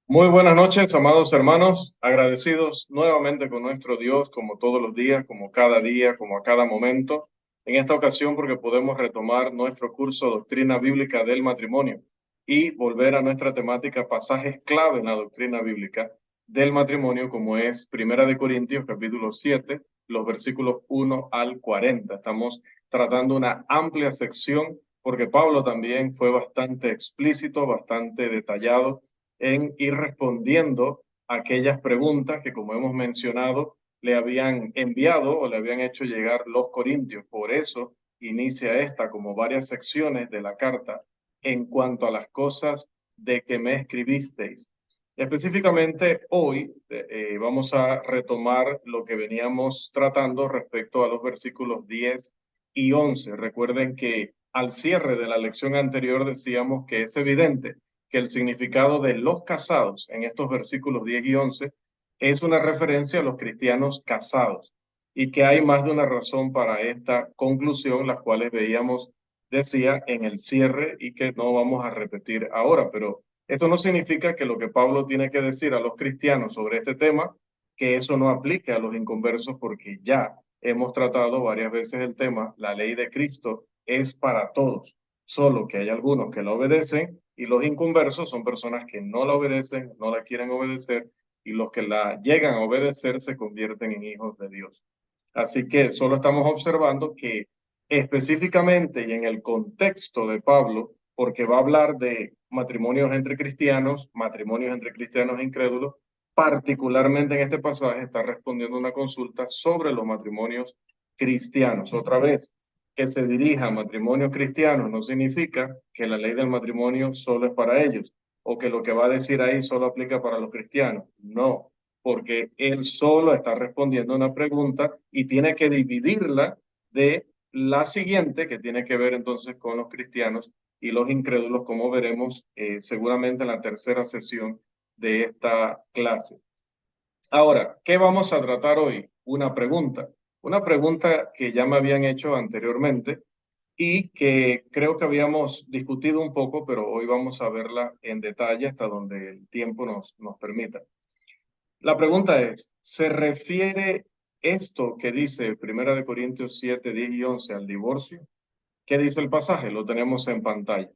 Muy buenas noches, amados hermanos, agradecidos nuevamente con nuestro Dios, como todos los días, como cada día, como a cada momento. En esta ocasión, porque podemos retomar nuestro curso Doctrina Bíblica del Matrimonio y volver a nuestra temática pasajes clave en la doctrina bíblica del matrimonio, como es Primera de Corintios, capítulo 7, los versículos 1 al 40. Estamos tratando una amplia sección porque Pablo también fue bastante explícito, bastante detallado en ir respondiendo a aquellas preguntas que, como hemos mencionado, le habían enviado o le habían hecho llegar los corintios. Por eso inicia esta como varias secciones de la carta en cuanto a las cosas de que me escribisteis. Específicamente hoy vamos a retomar lo que veníamos tratando respecto a los versículos 10 y 11. Recuerden que al cierre de la lección anterior decíamos que es evidente que el significado de los casados en estos versículos 10 y 11 es una referencia a los cristianos casados y que hay más de una razón para esta conclusión, las cuales veíamos, decía, en el cierre y que no vamos a repetir ahora. Pero esto no significa que lo que Pablo tiene que decir a los cristianos sobre este tema, que eso no aplique a los inconversos, porque ya hemos tratado varias veces el tema, la ley de Cristo es para todos, solo que hay algunos que la obedecen y los inconversos son personas que no la obedecen, no la quieren obedecer, y los que la llegan a obedecer se convierten en hijos de Dios. Así que solo estamos observando que específicamente y en el contexto de Pablo, porque va a hablar de matrimonios entre cristianos e incrédulos, particularmente en este pasaje está respondiendo una consulta sobre los matrimonios cristianos. Otra vez, que se dirija a matrimonios cristianos no significa que la ley del matrimonio solo es para ellos o que lo que va a decir ahí solo aplica para los cristianos. No, porque él solo está respondiendo a una pregunta y tiene que dividirla de la siguiente, que tiene que ver entonces con los cristianos y los incrédulos, como veremos seguramente en la tercera sesión de esta clase. Ahora, ¿qué vamos a tratar hoy? Una pregunta que ya me habían hecho anteriormente y que creo que habíamos discutido un poco, pero hoy vamos a verla en detalle hasta donde el tiempo nos permita. La pregunta es, ¿se refiere esto que dice Primera de Corintios 7, 10 y 11 al divorcio? ¿Qué dice el pasaje? Lo tenemos en pantalla.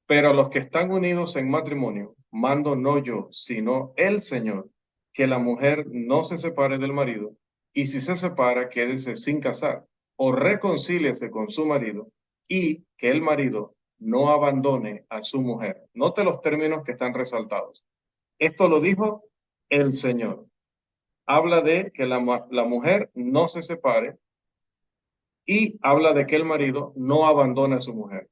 Pero a los que están unidos en matrimonio, mando no yo, sino el Señor, que la mujer no se separe del marido, y si se separa, quédese sin casar, o reconcíliese con su marido, y que el marido no abandone a su mujer. Note los términos que están resaltados. Esto lo dijo el Señor. Habla de que la mujer no se separe y habla de que el marido no abandone a su mujer.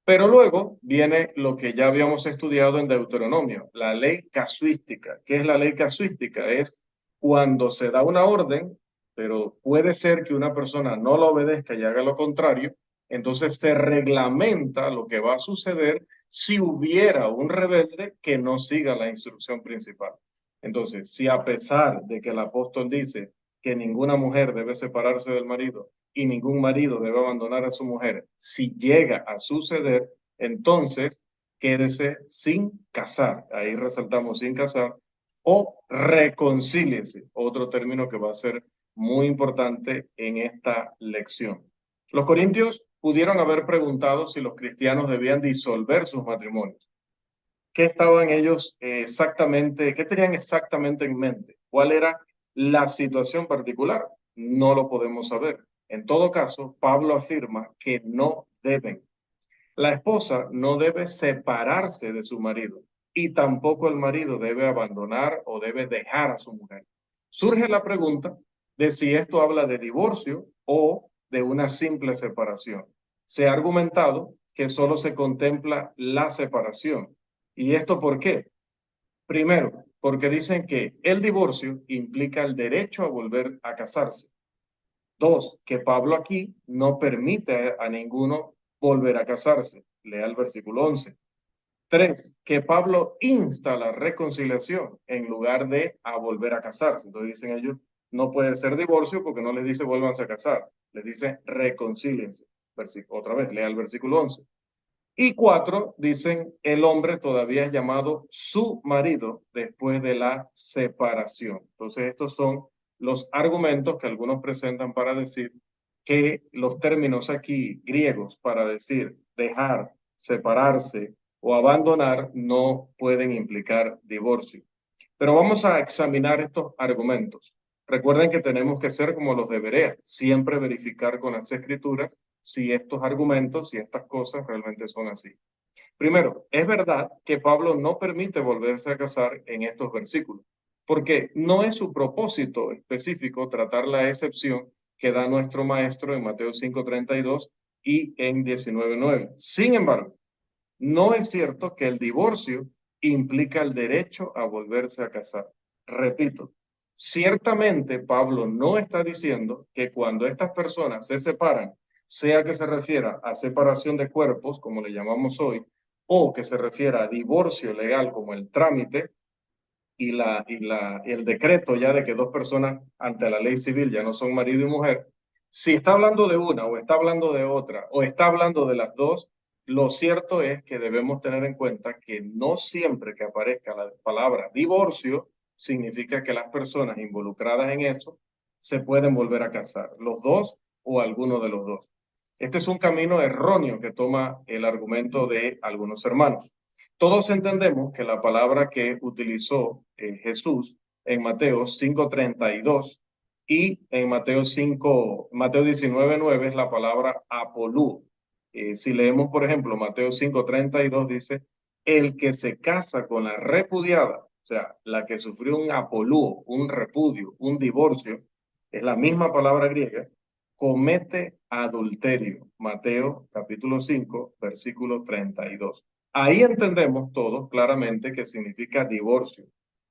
Pero luego viene lo que ya habíamos estudiado en Deuteronomio, la ley casuística. ¿Qué es la ley casuística? Es cuando se da una orden, pero puede ser que una persona no la obedezca y haga lo contrario, entonces se reglamenta lo que va a suceder si hubiera un rebelde que no siga la instrucción principal. Entonces, si a pesar de que el apóstol dice que ninguna mujer debe separarse del marido, y ningún marido debe abandonar a su mujer. Si llega a suceder, entonces quédese sin casar. Ahí resaltamos sin casar o reconcíliese, otro término que va a ser muy importante en esta lección. Los corintios pudieron haber preguntado si los cristianos debían disolver sus matrimonios. ¿Qué estaban ellos exactamente, qué tenían exactamente en mente? ¿Cuál era la situación particular? No lo podemos saber. En todo caso, Pablo afirma que no deben. La esposa no debe separarse de su marido y tampoco el marido debe abandonar o debe dejar a su mujer. Surge la pregunta de si esto habla de divorcio o de una simple separación. Se ha argumentado que solo se contempla la separación. ¿Y esto por qué? Primero, porque dicen que el divorcio implica el derecho a volver a casarse. Dos, que Pablo aquí no permite a ninguno volver a casarse. Lea el versículo 11. Tres, que Pablo insta la reconciliación en lugar de a volver a casarse. Entonces dicen ellos, no puede ser divorcio porque no les dice vuélvanse a casar. Les dice reconcíliense. Otra vez, lea el versículo 11. Y 4, dicen, el hombre todavía es llamado su marido después de la separación. Entonces, estos son los argumentos que algunos presentan para decir que los términos aquí griegos para decir dejar, separarse o abandonar no pueden implicar divorcio. Pero vamos a examinar estos argumentos. Recuerden que tenemos que ser como los de Berea, siempre verificar con las escrituras si estos argumentos, si estas cosas realmente son así. Primero, es verdad que Pablo no permite volverse a casar en estos versículos, porque no es su propósito específico tratar la excepción que da nuestro maestro en Mateo 5:32 y en 19:9. Sin embargo, no es cierto que el divorcio implica el derecho a volverse a casar. Repito, ciertamente Pablo no está diciendo que cuando estas personas se separan, sea que se refiera a separación de cuerpos, como le llamamos hoy, o que se refiera a divorcio legal como el trámite y el decreto ya de que dos personas ante la ley civil ya no son marido y mujer, si está hablando de una o está hablando de otra o está hablando de las dos, lo cierto es que debemos tener en cuenta que no siempre que aparezca la palabra divorcio significa que las personas involucradas en eso se pueden volver a casar, los dos o alguno de los dos. Este es un camino erróneo que toma el argumento de algunos hermanos. Todos entendemos que la palabra que utilizó Jesús en Mateo 5:32 y en Mateo 19:9 es la palabra apolú. Si leemos, por ejemplo, Mateo 5:32 dice, el que se casa con la repudiada, o sea, la que sufrió un apolú, un repudio, un divorcio, es la misma palabra griega, comete adulterio. Mateo capítulo 5, versículo 32. Ahí entendemos todos claramente que significa divorcio.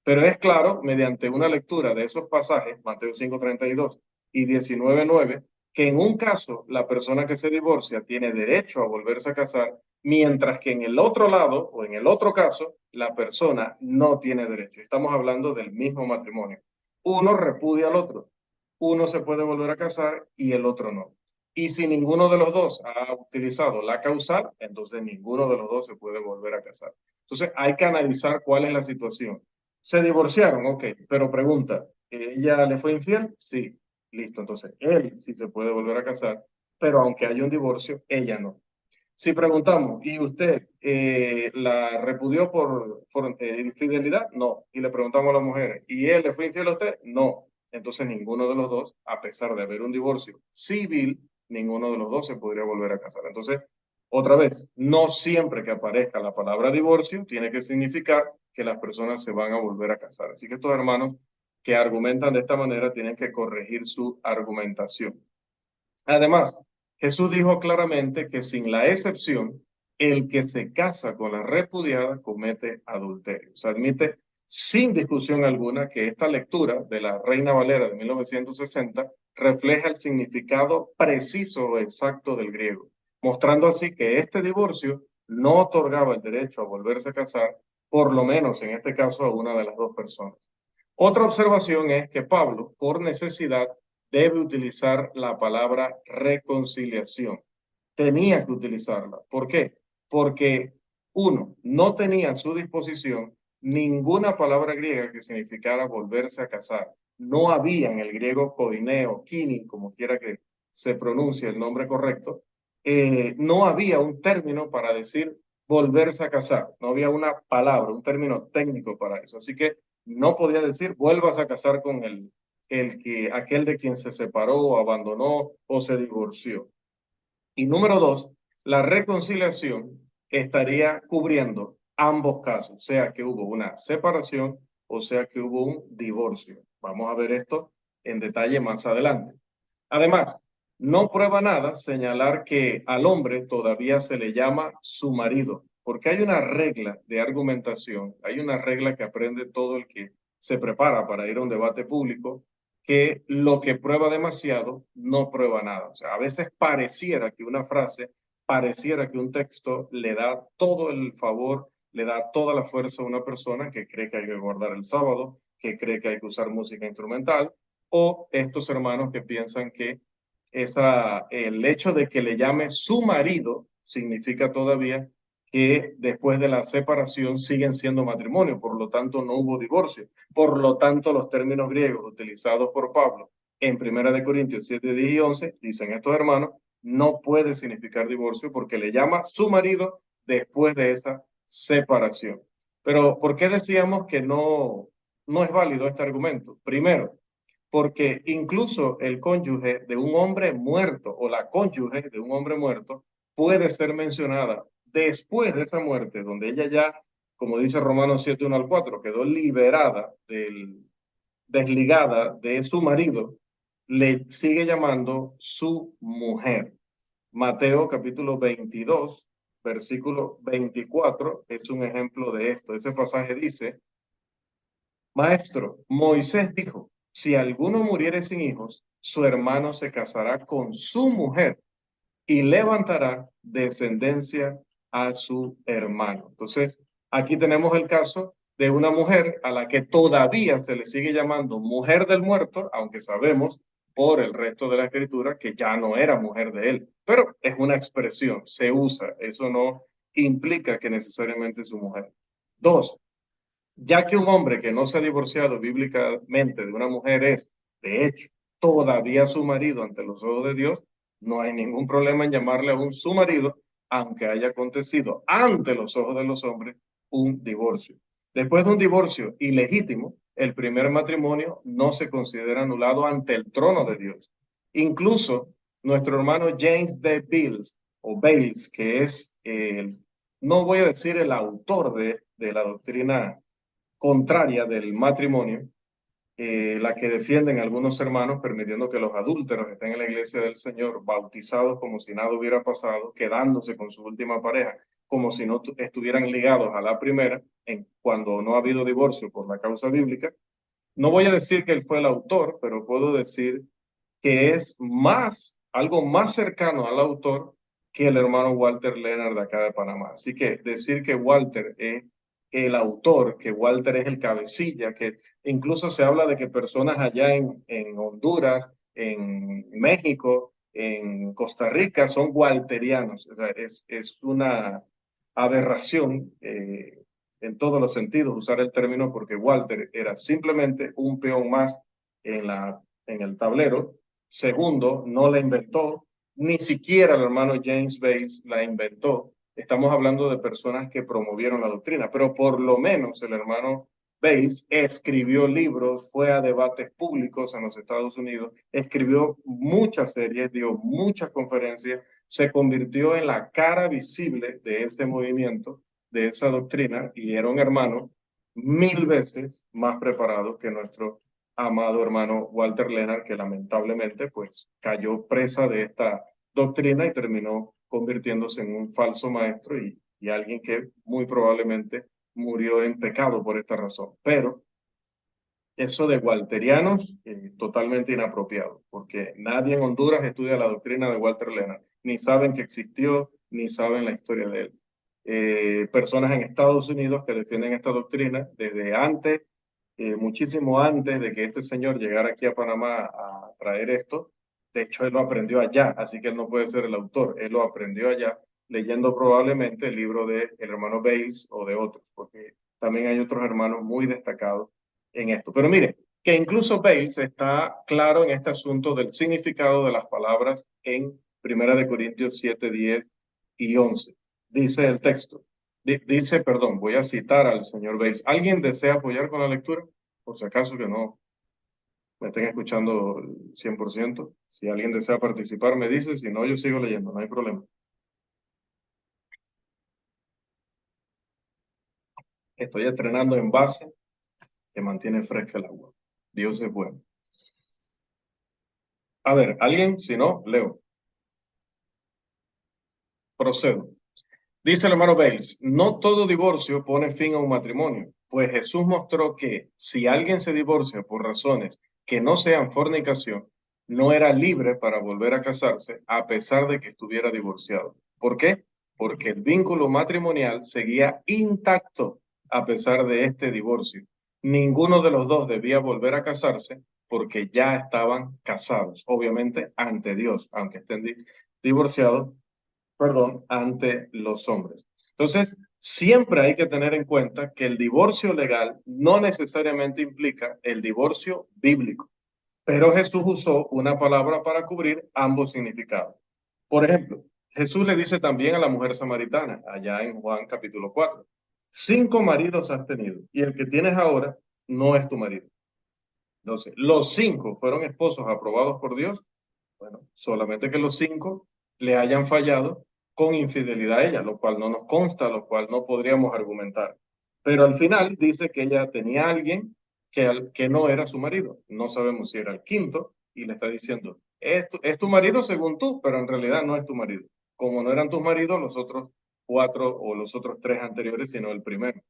Pero es claro, mediante una lectura de esos pasajes, Mateo 5:32 y 19:9, que en un caso la persona que se divorcia tiene derecho a volverse a casar, mientras que en el otro lado o en el otro caso la persona no tiene derecho. Estamos hablando del mismo matrimonio. Uno repudia al otro. Uno se puede volver a casar y el otro no. Y si ninguno de los dos ha utilizado la causal, entonces ninguno de los dos se puede volver a casar. Entonces hay que analizar cuál es la situación. Se divorciaron, ok, pero pregunta, ¿ella le fue infiel? Sí, listo. Entonces él sí se puede volver a casar, pero aunque haya un divorcio, ella no. Si preguntamos, ¿y usted la repudió por infidelidad? No. Y le preguntamos a la mujer, ¿y él le fue infiel a usted? No. Entonces ninguno de los dos, a pesar de haber un divorcio civil, ninguno de los dos se podría volver a casar. Entonces, otra vez, no siempre que aparezca la palabra divorcio tiene que significar que las personas se van a volver a casar. Así que estos hermanos que argumentan de esta manera tienen que corregir su argumentación. Además, Jesús dijo claramente que sin la excepción, el que se casa con la repudiada comete adulterio. Se admite sin discusión alguna que esta lectura de la Reina Valera de 1960 refleja el significado preciso o exacto del griego, mostrando así que este divorcio no otorgaba el derecho a volverse a casar, por lo menos en este caso a una de las dos personas. Otra observación es que Pablo, por necesidad, debe utilizar la palabra reconciliación. Tenía que utilizarla. ¿Por qué? Porque, uno, no tenía a su disposición ninguna palabra griega que significara volverse a casar. No había en el griego koineo, kini, como quiera que se pronuncie el nombre correcto, no había un término para decir volverse a casar. No había una palabra, un término técnico para eso. Así que no podía decir vuelvas a casar con aquel de quien se separó o abandonó o se divorció. Y número dos, la reconciliación estaría cubriendo ambos casos, sea que hubo una separación o sea que hubo un divorcio. Vamos a ver esto en detalle más adelante. Además, no prueba nada señalar que al hombre todavía se le llama su marido, porque hay una regla de argumentación, hay una regla que aprende todo el que se prepara para ir a un debate público, que lo que prueba demasiado no prueba nada. O sea, a veces pareciera que una frase, pareciera que un texto le da todo el favor, le da toda la fuerza a una persona que cree que hay que guardar el sábado, que cree que hay que usar música instrumental, o estos hermanos que piensan que el hecho de que le llame su marido significa todavía que después de la separación siguen siendo matrimonio, por lo tanto no hubo divorcio. Por lo tanto, los términos griegos utilizados por Pablo en 1 Corintios 7, 10 y 11, dicen estos hermanos, no puede significar divorcio porque le llama su marido después de esa separación. Pero, ¿por qué decíamos que no es válido este argumento? Primero, porque incluso el cónyuge de un hombre muerto o la cónyuge de un hombre muerto puede ser mencionada después de esa muerte, donde ella ya, como dice Romanos 7, 1 al 4, quedó liberada, desligada de su marido, le sigue llamando su mujer. Mateo capítulo 22, versículo 24, es un ejemplo de esto. Este pasaje dice, Maestro, Moisés dijo, si alguno muriere sin hijos, su hermano se casará con su mujer y levantará descendencia a su hermano. Entonces, aquí tenemos el caso de una mujer a la que todavía se le sigue llamando mujer del muerto, aunque sabemos por el resto de la escritura que ya no era mujer de él, pero es una expresión, se usa, eso no implica que necesariamente es su mujer. Dos, ya que un hombre que no se ha divorciado bíblicamente de una mujer es, de hecho, todavía su marido ante los ojos de Dios, no hay ningún problema en llamarle aún su marido, aunque haya acontecido ante los ojos de los hombres un divorcio. Después de un divorcio ilegítimo, el primer matrimonio no se considera anulado ante el trono de Dios. Incluso nuestro hermano James D. Bales, o Bales, que es no voy a decir el autor de la doctrina contraria del matrimonio, la que defienden algunos hermanos, permitiendo que los adúlteros estén en la iglesia del Señor, bautizados como si nada hubiera pasado, quedándose con su última pareja, como si no estuvieran ligados a la primera, cuando no ha habido divorcio por la causa bíblica. No voy a decir que él fue el autor, pero puedo decir que es algo más cercano al autor que el hermano Walter Leonard de acá de Panamá. Así que decir que Walter es el autor, que Walter es el cabecilla, que incluso se habla de que personas allá en Honduras, en México, en Costa Rica son walterianos. O sea, es una aberración en todos los sentidos usar el término porque Walter era simplemente un peón más en el tablero. Segundo, no la inventó, ni siquiera el hermano James Bales la inventó. Estamos hablando de personas que promovieron la doctrina, pero por lo menos el hermano Bales escribió libros, fue a debates públicos en los Estados Unidos, escribió muchas series, dio muchas conferencias, se convirtió en la cara visible de ese movimiento, de esa doctrina, y era un hermano 1000 veces más preparado que nuestro amado hermano Walter Leonard, que lamentablemente pues cayó presa de esta doctrina y terminó convirtiéndose en un falso maestro y alguien que muy probablemente murió en pecado por esta razón. Pero eso de walterianos, totalmente inapropiado, porque nadie en Honduras estudia la doctrina de Walter Leonard, ni saben que existió, ni saben la historia de él. Personas en Estados Unidos que defienden esta doctrina desde antes, muchísimo antes de que este señor llegara aquí a Panamá a traer esto. De hecho, él lo aprendió allá, así que él no puede ser el autor, él lo aprendió allá, leyendo probablemente el libro de el hermano Bales o de otros, porque también hay otros hermanos muy destacados en esto. Pero mire, que incluso Bales está claro en este asunto del significado de las palabras en 1 Corintios 7, 10 y 11. Dice el texto, dice, perdón, voy a citar al señor Bales. ¿Alguien desea apoyar con la lectura? Por si acaso que no me estén escuchando 100%. Si alguien desea participar, me dice, si no, yo sigo leyendo, no hay problema. Estoy estrenando en base que mantiene fresca el agua. Dios es bueno. A ver, ¿alguien? Si no, leo. Procedo. Dice el hermano Bales, no todo divorcio pone fin a un matrimonio, pues Jesús mostró que si alguien se divorcia por razones que no sean fornicación, no era libre para volver a casarse a pesar de que estuviera divorciado. ¿Por qué? Porque el vínculo matrimonial seguía intacto a pesar de este divorcio. Ninguno de los dos debía volver a casarse porque ya estaban casados, obviamente ante Dios, aunque estén divorciados, perdón, ante los hombres. Entonces, siempre hay que tener en cuenta que el divorcio legal no necesariamente implica el divorcio bíblico, pero Jesús usó una palabra para cubrir ambos significados. Por ejemplo, Jesús le dice también a la mujer samaritana, allá en Juan capítulo 4, 5 maridos has tenido y el que tienes ahora no es tu marido. Entonces, los 5 fueron esposos aprobados por Dios. Bueno, solamente que los 5 le hayan fallado con infidelidad a ella, lo cual no nos consta, lo cual no podríamos argumentar. Pero al final dice que ella tenía a alguien que no era su marido. No sabemos si era el quinto y le está diciendo, es tu marido según tú, pero en realidad no es tu marido. Como no eran tus maridos los otros 4 o los otros 3 anteriores, sino el primero.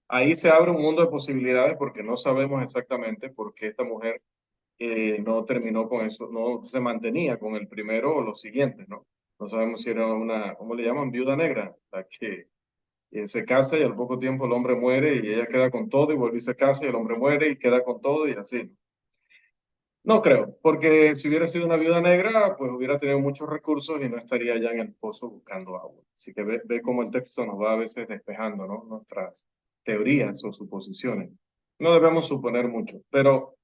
Ahí se abre un mundo de posibilidades porque no sabemos exactamente por qué esta mujer no terminó con eso, no se mantenía con el primero o los siguientes, ¿no? No sabemos si era una, ¿cómo le llaman? Viuda negra, la que se casa y al poco tiempo el hombre muere y ella queda con todo y vuelve y se casa y el hombre muere y queda con todo y así. No creo, porque si hubiera sido una viuda negra, pues hubiera tenido muchos recursos y no estaría ya en el pozo buscando agua. Así que ve cómo el texto nos va a veces despejando, ¿no? Nuestras teorías o suposiciones. No debemos suponer mucho, pero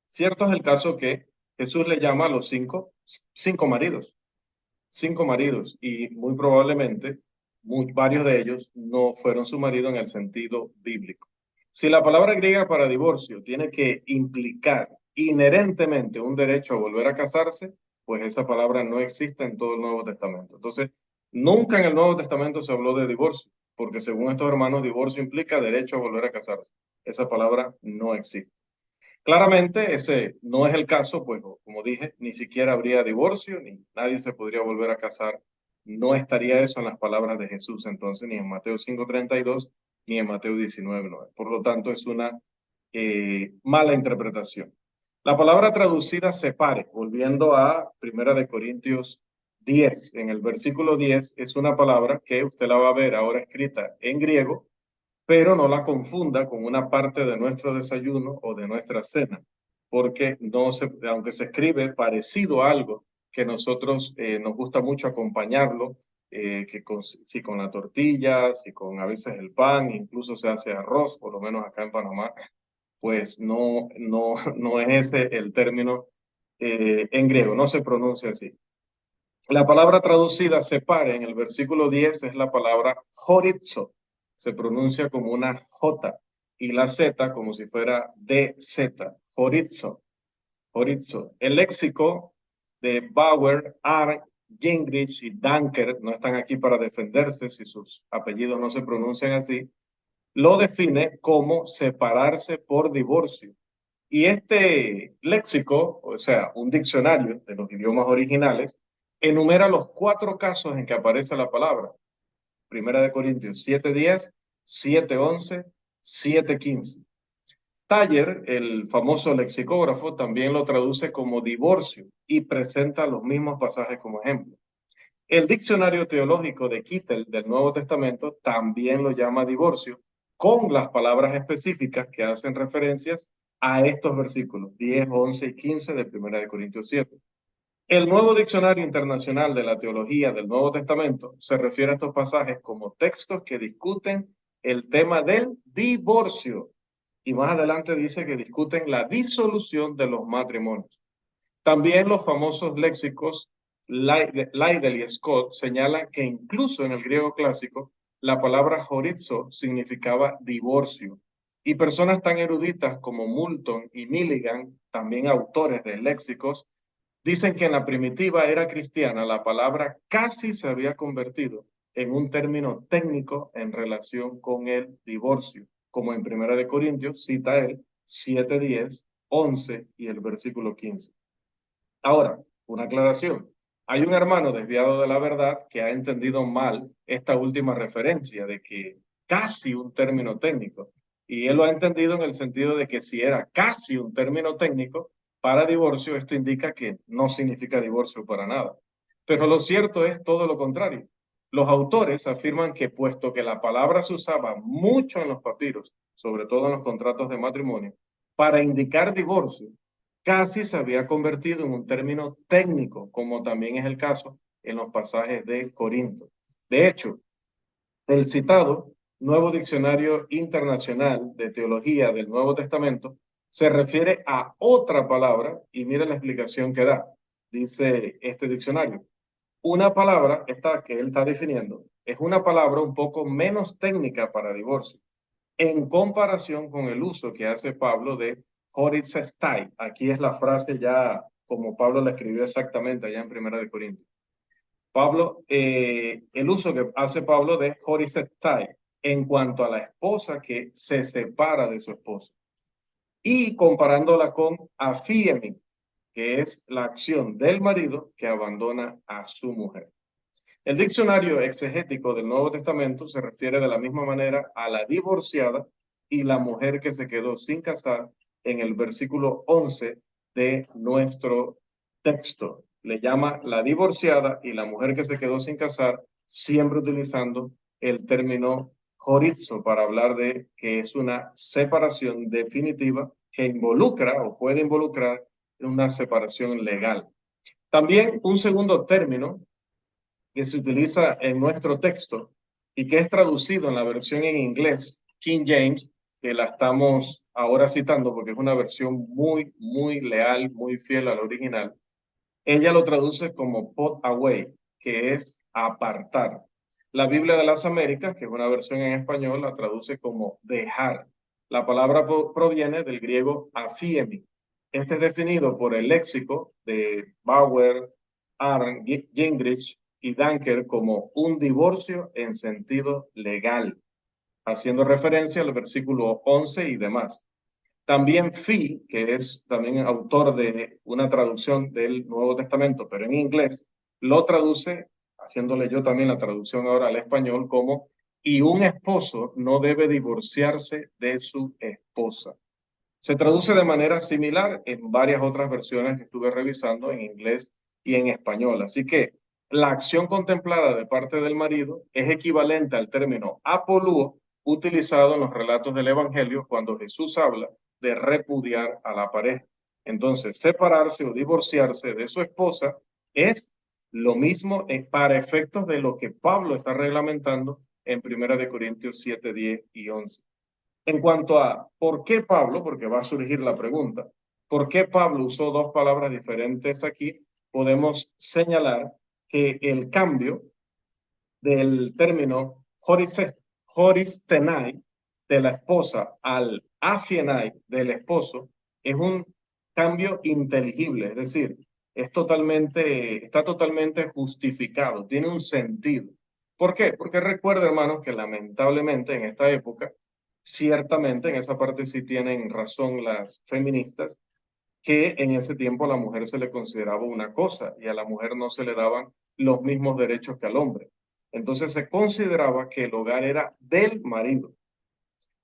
cierto es el caso que Jesús le llama a los 5 maridos, 5 maridos, y muy probablemente varios de ellos no fueron su marido en el sentido bíblico. Si la palabra griega para divorcio tiene que implicar inherentemente un derecho a volver a casarse, pues esa palabra no existe en todo el Nuevo Testamento. Entonces, nunca en el Nuevo Testamento se habló de divorcio, porque según estos hermanos, divorcio implica derecho a volver a casarse. Esa palabra no existe. Claramente ese no es el caso, pues como dije, ni siquiera habría divorcio, ni nadie se podría volver a casar. No estaría eso en las palabras de Jesús entonces, ni en Mateo 5:32, ni en Mateo 19:9. Por lo tanto, es una mala interpretación. La palabra traducida separe, volviendo a Primera de Corintios 10, en el versículo 10, es una palabra que usted la va a ver ahora escrita en griego, pero no la confunda con una parte de nuestro desayuno o de nuestra cena, porque no se, aunque se escribe parecido a algo que nosotros nos gusta mucho acompañarlo, si con la tortilla, si con a veces el pan, incluso se hace arroz, por lo menos acá en Panamá, pues no es ese el término en griego, no se pronuncia así. La palabra traducida separe en el versículo 10 es la palabra horizo. Se pronuncia como una J y la Z como si fuera DZ. Horizo. Horizo. El léxico de Bauer, R. Gingrich y Danker no están aquí para defenderse si sus apellidos no se pronuncian así. Lo define como separarse por divorcio. Y este léxico, o sea, un diccionario de los idiomas originales, enumera los 4 casos en que aparece la palabra. Primera de Corintios 7:10, 7:11, 7:15. Taller, el famoso lexicógrafo, también lo traduce como divorcio y presenta los mismos pasajes como ejemplo. El diccionario teológico de Kittel del Nuevo Testamento también lo llama divorcio, con las palabras específicas que hacen referencias a estos versículos 10, 11 y 15 de 1 de Corintios 7. El Nuevo Diccionario Internacional de la Teología del Nuevo Testamento se refiere a estos pasajes como textos que discuten el tema del divorcio. Y más adelante dice que discuten la disolución de los matrimonios. También los famosos léxicos Liddell y Scott señalan que incluso en el griego clásico la palabra horizo significaba divorcio. Y personas tan eruditas como Moulton y Milligan, también autores de léxicos, dicen que en la primitiva era cristiana la palabra casi se había convertido en un término técnico en relación con el divorcio, como en Primera de Corintios cita él 7:10, 11 y el versículo 15. Ahora, una aclaración. Hay un hermano desviado de la verdad que ha entendido mal esta última referencia de que casi un término técnico. Y él lo ha entendido en el sentido de que si era casi un término técnico para divorcio, esto indica que no significa divorcio para nada. Pero lo cierto es todo lo contrario. Los autores afirman que puesto que la palabra se usaba mucho en los papiros, sobre todo en los contratos de matrimonio, para indicar divorcio, casi se había convertido en un término técnico, como también es el caso en los pasajes de Corinto. De hecho, El citado Nuevo Diccionario Internacional de Teología del Nuevo Testamento se refiere a otra palabra y mira la explicación que da. Dice este diccionario. Una palabra, esta que él está definiendo, es una palabra un poco menos técnica para divorcio, en comparación con el uso que hace Pablo de horizestai. Aquí es la frase ya como Pablo la escribió exactamente allá en Primera de Corintios. Pablo, el uso que hace Pablo de horizestai en cuanto a la esposa que se separa de su esposo y comparándola con afiemi, que es la acción del marido que abandona a su mujer. El diccionario exegético del Nuevo Testamento se refiere de la misma manera a la divorciada y la mujer que se quedó sin casar en el versículo 11 de nuestro texto. Le llama la divorciada y la mujer que se quedó sin casar, siempre utilizando el término horizo para hablar de que es una separación definitiva que involucra o puede involucrar una separación legal. También un segundo término que se utiliza en nuestro texto y que es traducido en la versión en inglés, King James, que la estamos ahora citando porque es una versión muy leal, muy fiel al original. Ella lo traduce como put away, que es apartar. La Biblia de las Américas, que es una versión en español, la traduce como dejar. La palabra proviene del griego afiemi. Este es definido por el léxico de Bauer, Arndt, Gingrich y Danker como un divorcio en sentido legal, haciendo referencia al versículo 11 y demás. También Fee, que es también autor de una traducción del Nuevo Testamento, pero en inglés, lo traduce, haciéndole yo también la traducción ahora al español, como y un esposo no debe divorciarse de su esposa. Se traduce de manera similar en varias otras versiones que estuve revisando en inglés y en español. Así que la acción contemplada de parte del marido es equivalente al término apolúo utilizado en los relatos del Evangelio cuando Jesús habla de repudiar a la pareja. Entonces, separarse o divorciarse de su esposa es lo mismo para efectos de lo que Pablo está reglamentando en 1 Corintios 7, 10 y 11. En cuanto a por qué Pablo, porque va a surgir la pregunta, ¿por qué Pablo usó dos palabras diferentes aquí? Podemos señalar que el cambio del término horistenai de la esposa al afienai del esposo es un cambio inteligible, es decir, está totalmente justificado, tiene un sentido. ¿Por qué? Porque recuerda, hermanos, que lamentablemente en esta época, ciertamente en esa parte sí tienen razón las feministas, que en ese tiempo a la mujer se le consideraba una cosa y a la mujer no se le daban los mismos derechos que al hombre. Entonces se consideraba que el hogar era del marido.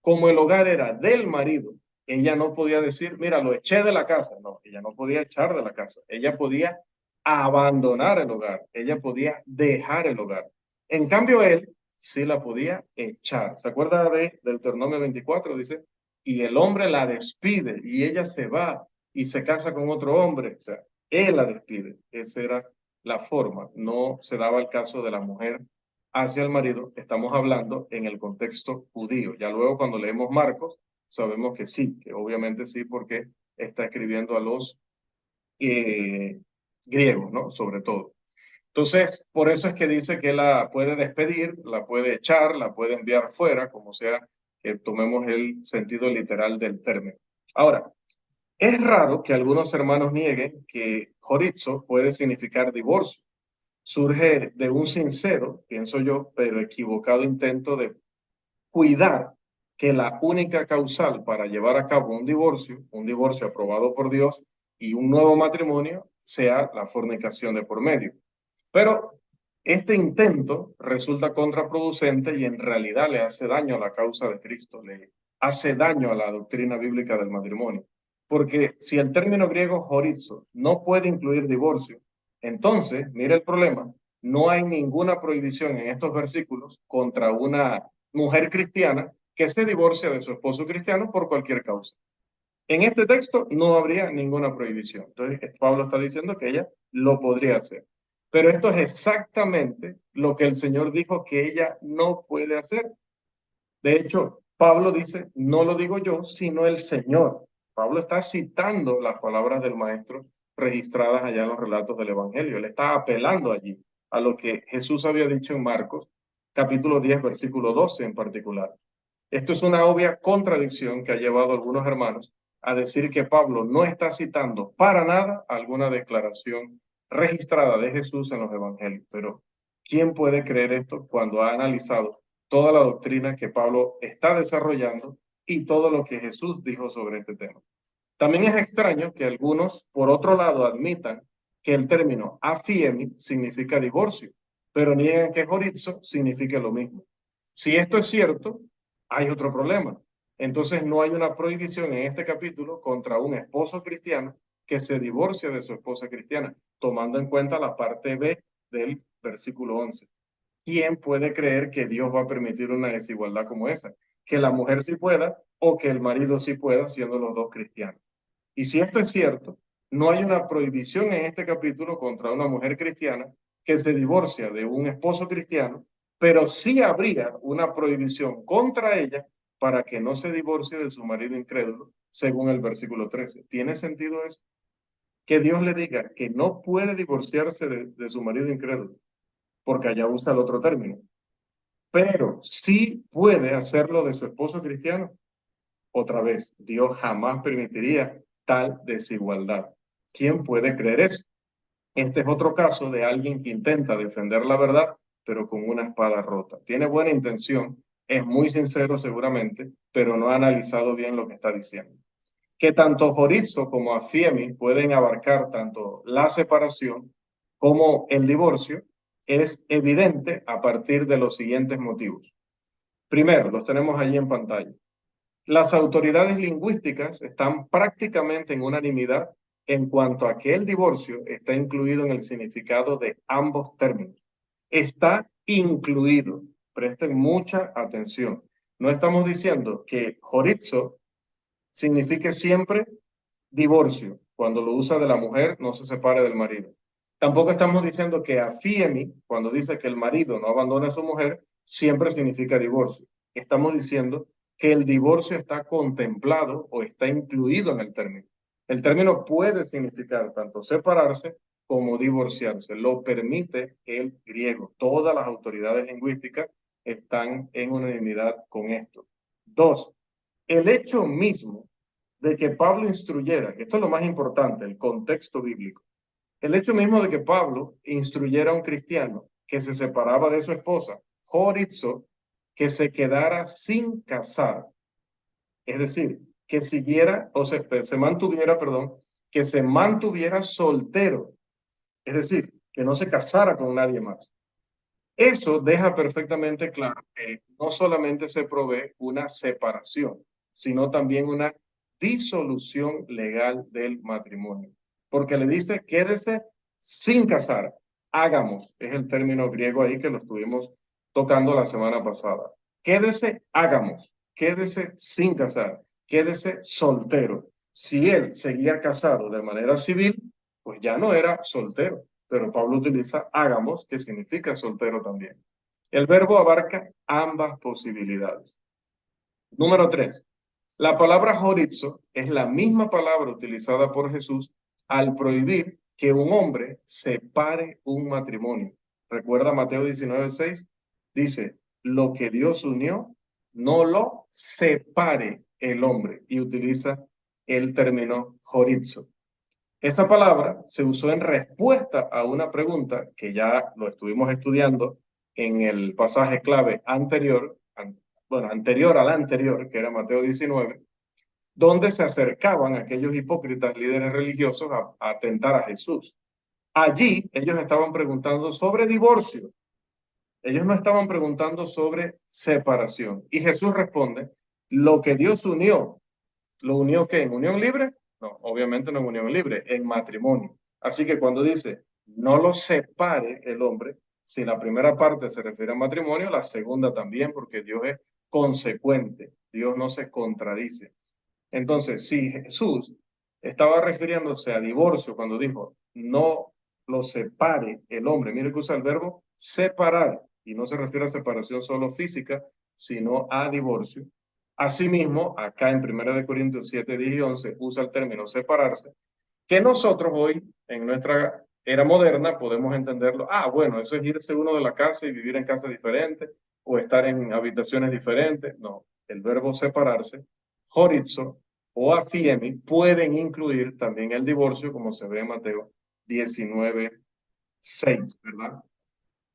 Como el hogar era del marido, ella no podía decir, mira, lo eché de la casa. No, ella no podía echar de la casa. Ella podía abandonar el hogar. Ella podía dejar el hogar. En cambio, él sí la podía echar. ¿Se acuerda de Deuteronomio 24? Dice, y el hombre la despide y ella se va y se casa con otro hombre. O sea, él la despide. Esa era la forma. No se daba el caso de la mujer hacia el marido. Estamos hablando en el contexto judío. Ya luego cuando leemos Marcos, sabemos que sí, que obviamente sí, porque está escribiendo a los griegos, ¿no? Sobre todo. Entonces, por eso es que dice que la puede despedir, la puede echar, la puede enviar fuera, como sea que tomemos el sentido literal del término. Ahora, es raro que algunos hermanos nieguen que horizo puede significar divorcio. Surge de un sincero, pienso yo, pero equivocado intento de cuidar que la única causal para llevar a cabo un divorcio aprobado por Dios y un nuevo matrimonio, sea la fornicación de por medio. Pero este intento resulta contraproducente y en realidad le hace daño a la causa de Cristo, le hace daño a la doctrina bíblica del matrimonio. Porque si el término griego horizo no puede incluir divorcio, entonces, mira el problema, no hay ninguna prohibición en estos versículos contra una mujer cristiana que se divorcia de su esposo cristiano por cualquier causa. En este texto no habría ninguna prohibición. Entonces, Pablo está diciendo que ella lo podría hacer. Pero esto es exactamente lo que el Señor dijo que ella no puede hacer. De hecho, Pablo dice, no lo digo yo, sino el Señor. Pablo está citando las palabras del Maestro registradas allá en los relatos del Evangelio. Él está apelando allí a lo que Jesús había dicho en Marcos, capítulo 10, versículo 12 en particular. Esto es una obvia contradicción que ha llevado a algunos hermanos a decir que Pablo no está citando para nada alguna declaración registrada de Jesús en los evangelios. Pero, ¿quién puede creer esto cuando ha analizado toda la doctrina que Pablo está desarrollando y todo lo que Jesús dijo sobre este tema? También es extraño que algunos, por otro lado, admitan que el término afiemi significa divorcio, pero niegan que horizo significa lo mismo. Si esto es cierto, hay otro problema. Entonces no hay una prohibición en este capítulo contra un esposo cristiano que se divorcie de su esposa cristiana, tomando en cuenta la parte B del versículo 11. ¿Quién puede creer que Dios va a permitir una desigualdad como esa? Que la mujer sí pueda o que el marido sí pueda, siendo los dos cristianos. Y si esto es cierto, no hay una prohibición en este capítulo contra una mujer cristiana que se divorcia de un esposo cristiano, pero sí habría una prohibición contra ella para que no se divorcie de su marido incrédulo, según el versículo 13. ¿Tiene sentido eso? Que Dios le diga que no puede divorciarse de su marido incrédulo, porque allá usa el otro término, pero sí puede hacerlo de su esposo cristiano. Otra vez, Dios jamás permitiría tal desigualdad. ¿Quién puede creer eso? Este es otro caso de alguien que intenta defender la verdad, pero con una espada rota. Tiene buena intención, es muy sincero seguramente, pero no ha analizado bien lo que está diciendo. Que tanto Jorizo como Afiemi pueden abarcar tanto la separación como el divorcio es evidente a partir de los siguientes motivos. Primero, los tenemos allí en pantalla. Las autoridades lingüísticas están prácticamente en unanimidad en cuanto a que el divorcio está incluido en el significado de ambos términos. Está incluido. Presten mucha atención. No estamos diciendo que horizo signifique siempre divorcio. Cuando lo usa de la mujer, no se separe del marido. Tampoco estamos diciendo que afiemi, cuando dice que el marido no abandona a su mujer, siempre significa divorcio. Estamos diciendo que el divorcio está contemplado o está incluido en el término. El término puede significar tanto separarse como divorciarse. Lo permite el griego. Todas las autoridades lingüísticas están en unanimidad con esto. Dos, el hecho mismo de que Pablo instruyera, que esto es lo más importante, el contexto bíblico, el hecho mismo de que Pablo instruyera a un cristiano que se separaba de su esposa, horizo, que se quedara sin casar, es decir, que siguiera, o se mantuviera, perdón, que se mantuviera soltero, es decir, que no se casara con nadie más. Eso deja perfectamente claro que no solamente se provee una separación, sino también una disolución legal del matrimonio. Porque le dice, quédese sin casar. Hagamos, es el término griego ahí que lo estuvimos tocando la semana pasada. Quédese, hagamos, quédese sin casar, quédese soltero. Si él seguía casado de manera civil, pues ya no era soltero, pero Pablo utiliza hagamos, que significa soltero también. El verbo abarca ambas posibilidades. Número 3. La palabra horizo es la misma palabra utilizada por Jesús al prohibir que un hombre separe un matrimonio. Recuerda Mateo 19:6, dice, lo que Dios unió, no lo separe el hombre, y utiliza el término horizo. Esa palabra se usó en respuesta a una pregunta que ya lo estuvimos estudiando en el pasaje clave anterior, anterior al anterior, que era Mateo 19, donde se acercaban aquellos hipócritas líderes religiosos a tentar a Jesús. Allí ellos estaban preguntando sobre divorcio, ellos no estaban preguntando sobre separación. Y Jesús responde, lo que Dios unió, ¿lo unió qué? ¿En unión libre? No, obviamente no en unión libre, en matrimonio. Así que cuando dice, no lo separe el hombre, si la primera parte se refiere a matrimonio, la segunda también, porque Dios es consecuente, Dios no se contradice. Entonces, si Jesús estaba refiriéndose a divorcio cuando dijo, no lo separe el hombre. Mire que usa el verbo separar, y no se refiere a separación solo física, sino a divorcio. Asimismo, acá en 1 Corintios 7, 10 y 11 usa el término separarse, que nosotros hoy, en nuestra era moderna, podemos entenderlo. Ah, bueno, eso es irse uno de la casa y vivir en casas diferentes o estar en habitaciones diferentes. No, el verbo separarse, horizo o afiemi, pueden incluir también el divorcio, como se ve en Mateo 19, 6, ¿verdad?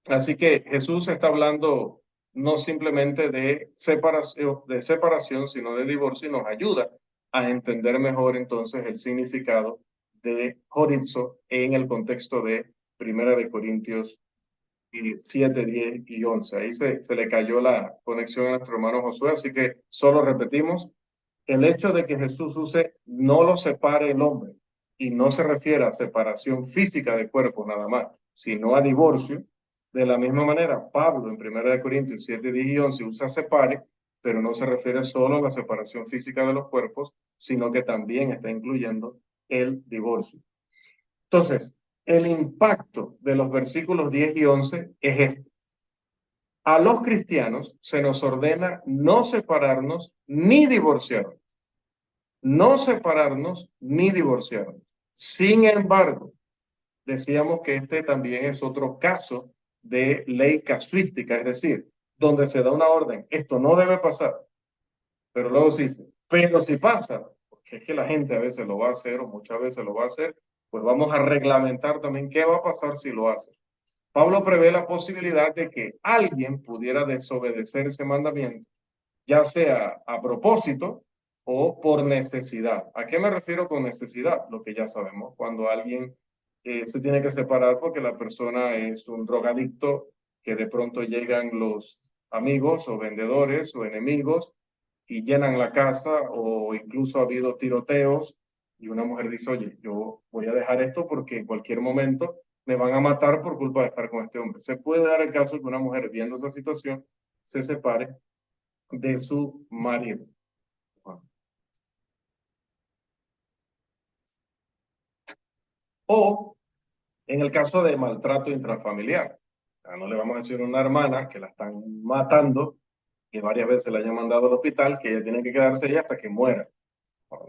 Así que Jesús está hablando no simplemente de separación, sino de divorcio y nos ayuda a entender mejor entonces el significado de horizo en el contexto de 1 Corintios 7, 10 y 11. Ahí se le cayó la conexión a nuestro hermano Josué, así que solo repetimos, el hecho de que Jesús use no lo separe el hombre y no se refiere a separación física de cuerpo nada más, sino a divorcio. De la misma manera, Pablo en 1 Corintios 7, 10 y 11 usa separe, pero no se refiere solo a la separación física de los cuerpos, sino que también está incluyendo el divorcio. Entonces, el impacto de los versículos 10 y 11 es este. A los cristianos se nos ordena no separarnos ni divorciarnos. No separarnos ni divorciarnos. Sin embargo, decíamos que este también es otro caso de ley casuística, es decir, donde se da una orden, esto no debe pasar, pero luego se dice, pero si pasa, porque es que la gente a veces lo va a hacer o muchas veces lo va a hacer, pues vamos a reglamentar también qué va a pasar si lo hace. Pablo prevé la posibilidad de que alguien pudiera desobedecer ese mandamiento, ya sea a propósito o por necesidad. ¿A qué me refiero con necesidad? Lo que ya sabemos, cuando alguien se tiene que separar porque la persona es un drogadicto, que de pronto llegan los amigos o vendedores o enemigos y llenan la casa, o incluso ha habido tiroteos y una mujer dice, oye, yo voy a dejar esto porque en cualquier momento me van a matar por culpa de estar con este hombre. Se puede dar el caso que una mujer viendo esa situación se separe de su marido. O en el caso de maltrato intrafamiliar. No le vamos a decir a una hermana que la están matando, que varias veces la hayan mandado al hospital, que ella tiene que quedarse ahí hasta que muera.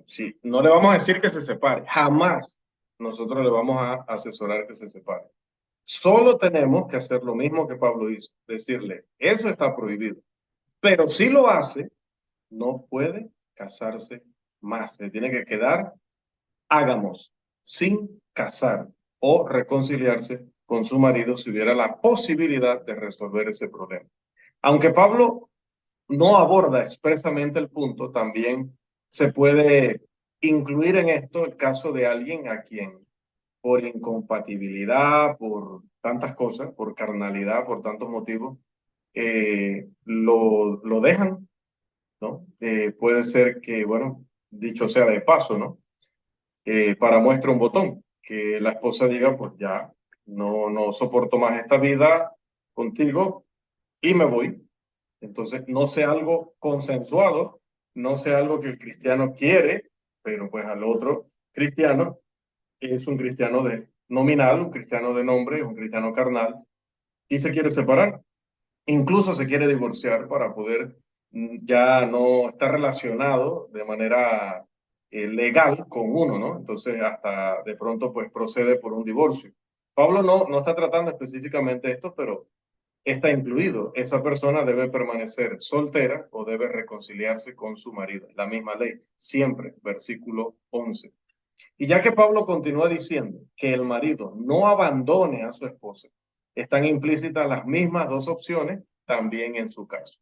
Sí, no le vamos a decir que se separe, jamás nosotros le vamos a asesorar que se separe. Solo tenemos que hacer lo mismo que Pablo hizo, decirle, eso está prohibido. Pero si lo hace, no puede casarse más. Se tiene que quedar, hágamos, sin casar o reconciliarse con su marido si hubiera la posibilidad de resolver ese problema. Aunque Pablo no aborda expresamente el punto, también se puede incluir en esto el caso de alguien a quien por incompatibilidad, por tantas cosas, por carnalidad, por tantos motivos, lo dejan, ¿no? Puede ser que, bueno, dicho sea de paso, ¿no? Para muestra un botón, que la esposa diga, pues ya, no soporto más esta vida contigo y me voy. Entonces, no sea algo consensuado, no sea algo que el cristiano quiere, pero pues al otro cristiano es un cristiano de nominal, un cristiano de nombre, un cristiano carnal, y se quiere separar. Incluso se quiere divorciar para poder ya no estar relacionado de manera legal con uno, ¿no? Entonces, hasta de pronto, pues procede por un divorcio. Pablo no está tratando específicamente esto, pero está incluido. Esa persona debe permanecer soltera o debe reconciliarse con su marido. La misma ley, siempre, versículo 11. Y ya que Pablo continúa diciendo que el marido no abandone a su esposa, están implícitas las mismas dos opciones también en su caso.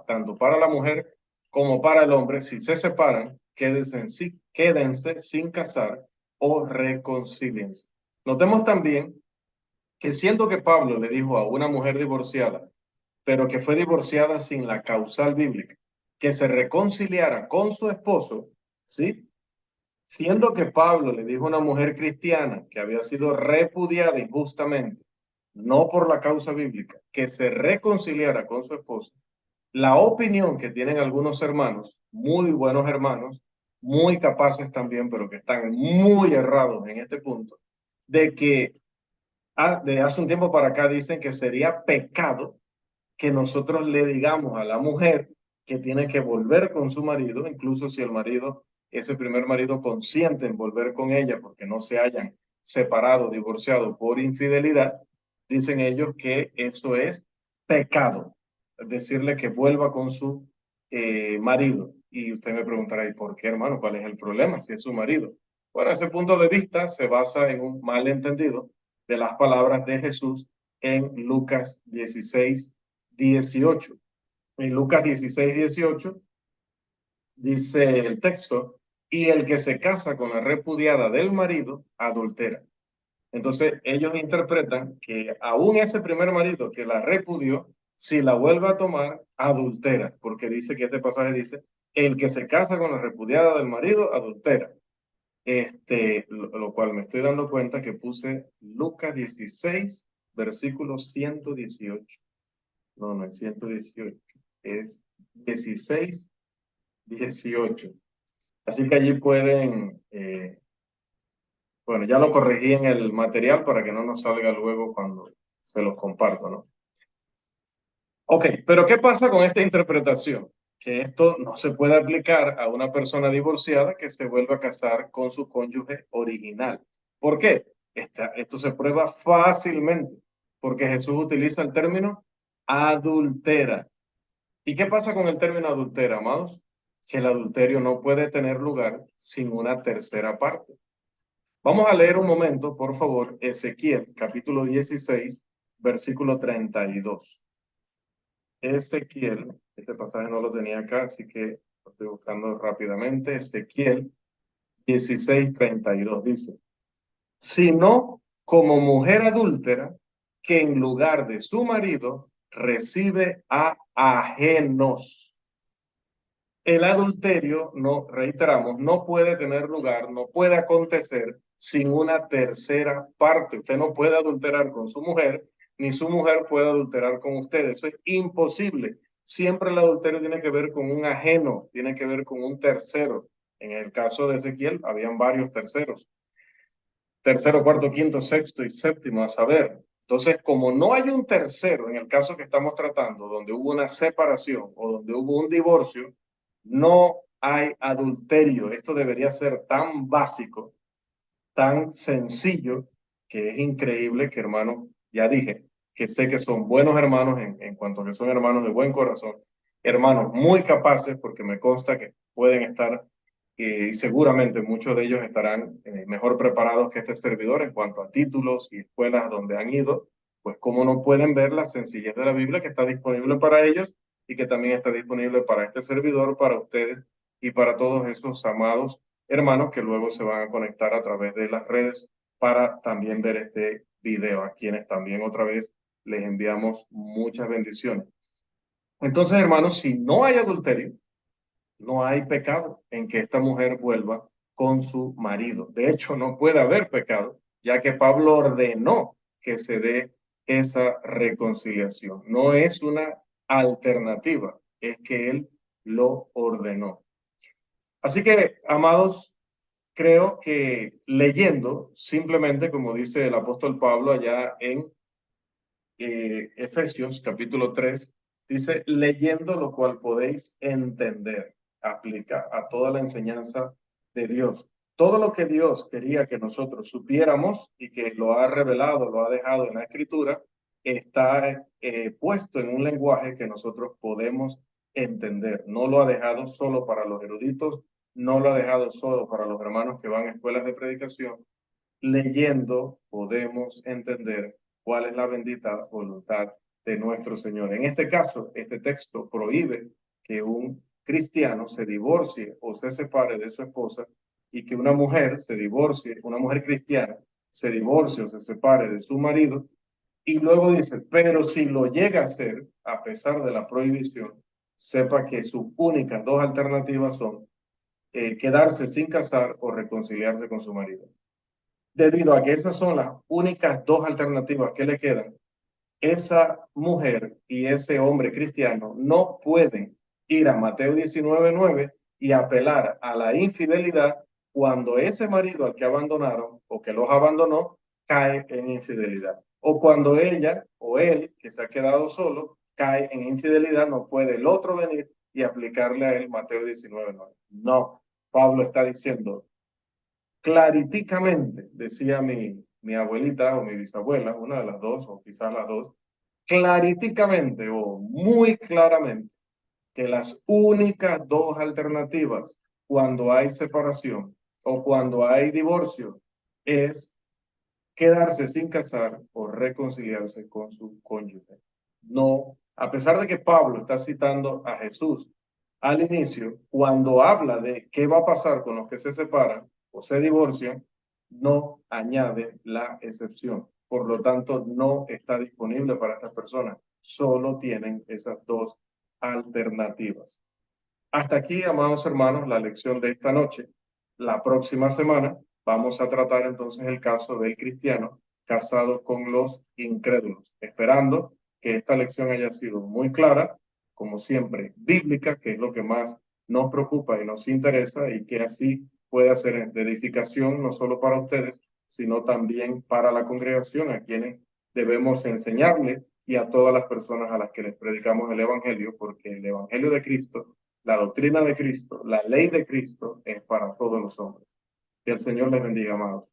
Tanto para la mujer como para el hombre, si se separan, quédense sin casar o reconcíliense. Notemos también que siendo que Pablo le dijo a una mujer divorciada, pero que fue divorciada sin la causal bíblica, que se reconciliara con su esposo, ¿sí? Siendo que Pablo le dijo a una mujer cristiana que había sido repudiada injustamente, no por la causa bíblica, que se reconciliara con su esposo, la opinión que tienen algunos hermanos, muy buenos hermanos, muy capaces también, pero que están muy errados en este punto, de que de hace un tiempo para acá dicen que sería pecado que nosotros le digamos a la mujer que tiene que volver con su marido, incluso si el marido, ese primer marido, consiente en volver con ella porque no se hayan separado, divorciado por infidelidad, dicen ellos que eso es pecado, decirle que vuelva con su marido. Y usted me preguntará, ¿y por qué, hermano? ¿Cuál es el problema si es su marido? Bueno, ese punto de vista se basa en un malentendido de las palabras de Jesús en Lucas 16:18. En Lucas 16:18 dice el texto, y el que se casa con la repudiada del marido adultera. Entonces ellos interpretan que aún ese primer marido que la repudió, si la vuelve a tomar, adultera, porque dice que este pasaje dice, el que se casa con la repudiada del marido adultera. Lo cual me estoy dando cuenta que puse Lucas 16, versículo 118. No es 118, es 16:18. Así que allí pueden, bueno, ya lo corregí en el material para que no nos salga luego cuando se los comparto, ¿no? Ok, pero ¿qué pasa con esta interpretación? Que esto no se puede aplicar a una persona divorciada que se vuelva a casar con su cónyuge original. ¿Por qué? Esto se prueba fácilmente, porque Jesús utiliza el término adultera. ¿Y qué pasa con el término adultera, amados? Que el adulterio no puede tener lugar sin una tercera parte. Vamos a leer un momento, por favor, Ezequiel, capítulo 16, versículo 32. Ezequiel, este pasaje no lo tenía acá, así que lo estoy buscando rápidamente. Ezequiel 16:32 dice, sino como mujer adúltera que en lugar de su marido recibe a ajenos. El adulterio, no, reiteramos, no puede tener lugar, no puede acontecer sin una tercera parte. Usted no puede adulterar con su mujer, ni su mujer puede adulterar con usted. Eso es imposible. Siempre el adulterio tiene que ver con un ajeno, tiene que ver con un tercero. En el caso de Ezequiel, habían varios terceros. Tercero, cuarto, quinto, sexto y séptimo, a saber. Entonces, como no hay un tercero en el caso que estamos tratando, donde hubo una separación o donde hubo un divorcio, no hay adulterio. Esto debería ser tan básico, tan sencillo, que es increíble que, hermanos, ya dije, que sé que son buenos hermanos en cuanto a que son hermanos de buen corazón, hermanos muy capaces, porque me consta que pueden estar y seguramente muchos de ellos estarán mejor preparados que este servidor en cuanto a títulos y escuelas donde han ido, pues cómo no pueden ver la sencillez de la Biblia que está disponible para ellos y que también está disponible para este servidor, para ustedes y para todos esos amados hermanos que luego se van a conectar a través de las redes para también ver este video, a quienes también otra vez les enviamos muchas bendiciones. Entonces, hermanos, si no hay adulterio, no hay pecado en que esta mujer vuelva con su marido. De hecho, no puede haber pecado, ya que Pablo ordenó que se dé esa reconciliación. No es una alternativa, es que él lo ordenó. Así que, amados, creo que leyendo, simplemente como dice el apóstol Pablo allá en Efesios capítulo 3, dice, leyendo lo cual podéis entender, aplica a toda la enseñanza de Dios. Todo lo que Dios quería que nosotros supiéramos y que lo ha revelado, lo ha dejado en la escritura, está puesto en un lenguaje que nosotros podemos entender. No lo ha dejado solo para los eruditos, no lo ha dejado solo para los hermanos que van a escuelas de predicación. Leyendo podemos entender cuál es la bendita voluntad de nuestro Señor. En este caso, este texto prohíbe que un cristiano se divorcie o se separe de su esposa y que una mujer se divorcie, una mujer cristiana se divorcie o se separe de su marido. Y luego dice, pero si lo llega a hacer, a pesar de la prohibición, sepa que sus únicas dos alternativas son quedarse sin casar o reconciliarse con su marido. Debido a que esas son las únicas dos alternativas que le quedan, esa mujer y ese hombre cristiano no pueden ir a Mateo 19:9 y apelar a la infidelidad cuando ese marido al que abandonaron o que los abandonó cae en infidelidad. O cuando ella o él, que se ha quedado solo, cae en infidelidad, no puede el otro venir y aplicarle a él Mateo 19:9. No, Pablo está diciendo claríticamente, decía mi abuelita o mi bisabuela, una de las dos, o quizás las dos, claríticamente o muy claramente, que las únicas dos alternativas cuando hay separación o cuando hay divorcio es quedarse sin casar o reconciliarse con su cónyuge. No, a pesar de que Pablo está citando a Jesús al inicio, cuando habla de qué va a pasar con los que se separan o se divorcian, no añade la excepción. Por lo tanto, no está disponible para estas personas. Solo tienen esas dos alternativas. Hasta aquí, amados hermanos, la lección de esta noche. La próxima semana vamos a tratar entonces el caso del cristiano casado con los incrédulos, esperando que esta lección haya sido muy clara, como siempre, bíblica, que es lo que más nos preocupa y nos interesa, y que así pueda ser de edificación no solo para ustedes, sino también para la congregación, a quienes debemos enseñarle y a todas las personas a las que les predicamos el Evangelio, porque el Evangelio de Cristo, la doctrina de Cristo, la ley de Cristo es para todos los hombres. Que el Señor les bendiga, amados.